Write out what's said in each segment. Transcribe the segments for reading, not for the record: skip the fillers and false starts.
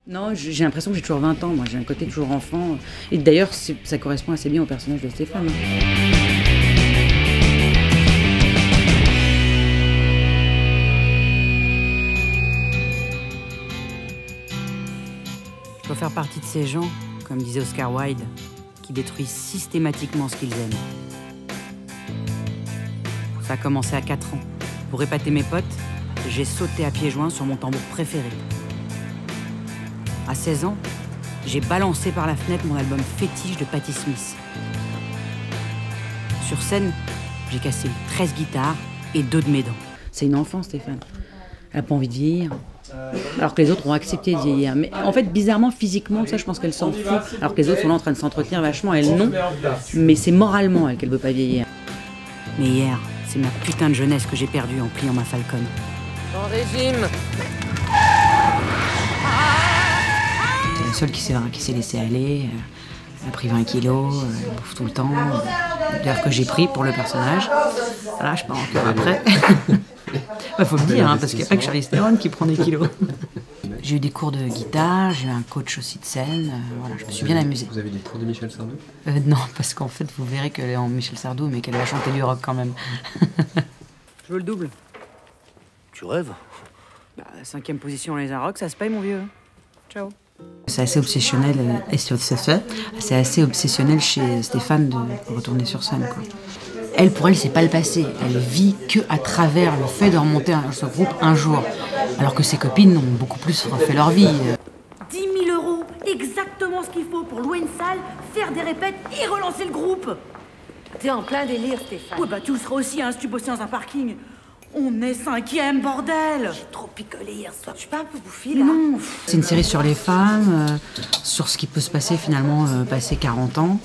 Non, j'ai l'impression que j'ai toujours 20 ans, moi j'ai un côté toujours enfant. Et d'ailleurs, ça correspond assez bien au personnage de Stéphane. Je dois faire partie de ces gens, comme disait Oscar Wilde, qui détruisent systématiquement ce qu'ils aiment. Ça a commencé à 4 ans. Pour épater mes potes, j'ai sauté à pieds joints sur mon tambour préféré. À 16 ans, j'ai balancé par la fenêtre mon album fétiche de Patti Smith. Sur scène, j'ai cassé 13 guitares et 2 de mes dents. C'est une enfant, Stéphane. Elle n'a pas envie de vieillir. Alors que les autres ont accepté de vieillir. Mais en fait, bizarrement, physiquement, ça, je pense qu'elle s'en fout. Alors que les autres sont là en train de s'entretenir vachement, elle non. Mais c'est moralement, elle, qu'elle ne veut pas vieillir. Mais hier, c'est ma putain de jeunesse que j'ai perdue en pliant ma Falcon. En régime. C'est la seule qui s'est laissée aller. Elle a pris 20 kilos, elle bouffe tout le temps. D'ailleurs que j'ai pris pour le personnage. Voilà, je pars encore après. Faut le dire, hein, parce qu'il n'y a pas que Charlize Theron qui prend des kilos. J'ai eu des cours de guitare, j'ai eu un coach aussi de scène. Voilà, je me suis bien amusée. Vous avez des cours de Michel Sardou? Non, parce qu'en fait, vous verrez qu'elle est en Michel Sardou, mais qu'elle va chanter du rock quand même. Je veux le double. Tu rêves? Bah, 5e position dans les rock, ça se paye, mon vieux. Ciao. C'est assez obsessionnel, c'est assez obsessionnel chez Stéphane de retourner sur scène, quoi. Elle, pour elle, c'est pas le passé. Elle vit que à travers le fait de remonter ce groupe un jour. Alors que ses copines ont beaucoup plus refait leur vie. 10 000 €, exactement ce qu'il faut pour louer une salle, faire des répètes et relancer le groupe. T'es en plein délire, Stéphane. Ouais, bah tu le seras aussi, hein, si tu bossais dans un parking. On est 5e, bordel. J'ai trop picolé hier soir. Je suis pas un peu bouffie, Mais là? non. C'est une série sur les femmes, sur ce qui peut se passer finalement, passer 40 ans.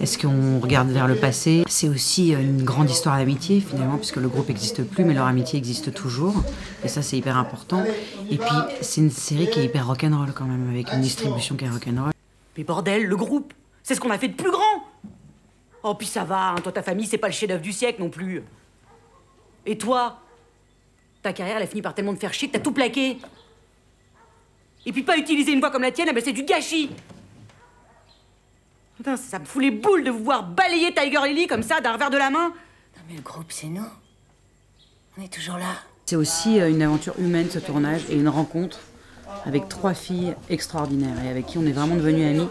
Est-ce qu'on regarde vers le passé? C'est aussi une grande histoire d'amitié finalement, puisque le groupe n'existe plus, mais leur amitié existe toujours. Et ça, c'est hyper important. Et puis, c'est une série qui est hyper rock'n'roll quand même, avec une distribution qui est rock'n'roll. Mais bordel, le groupe, c'est ce qu'on a fait de plus grand. Oh, puis ça va, hein, toi, ta famille, c'est pas le chef-d'œuvre du siècle non plus. Et toi, ta carrière, elle a fini par tellement te faire chier que t'as tout plaqué. Et puis pas utiliser une voix comme la tienne, eh ben c'est du gâchis. Putain, ça me fout les boules de vous voir balayer Tiger Lily comme ça d'un revers de la main. Non, mais le groupe, c'est nous. On est toujours là. C'est aussi une aventure humaine, ce tournage, et une rencontre avec 3 filles extraordinaires et avec qui on est vraiment devenus amis.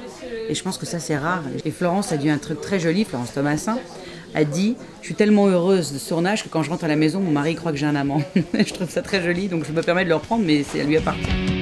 Et je pense que ça, c'est rare. Et Florence a dit un truc très joli, Florence Thomassin, a dit « Je suis tellement heureuse de ce tournage que quand je rentre à la maison, mon mari croit que j'ai un amant. » Je trouve ça très joli, donc je me permets de le reprendre, mais c'est à lui appartient.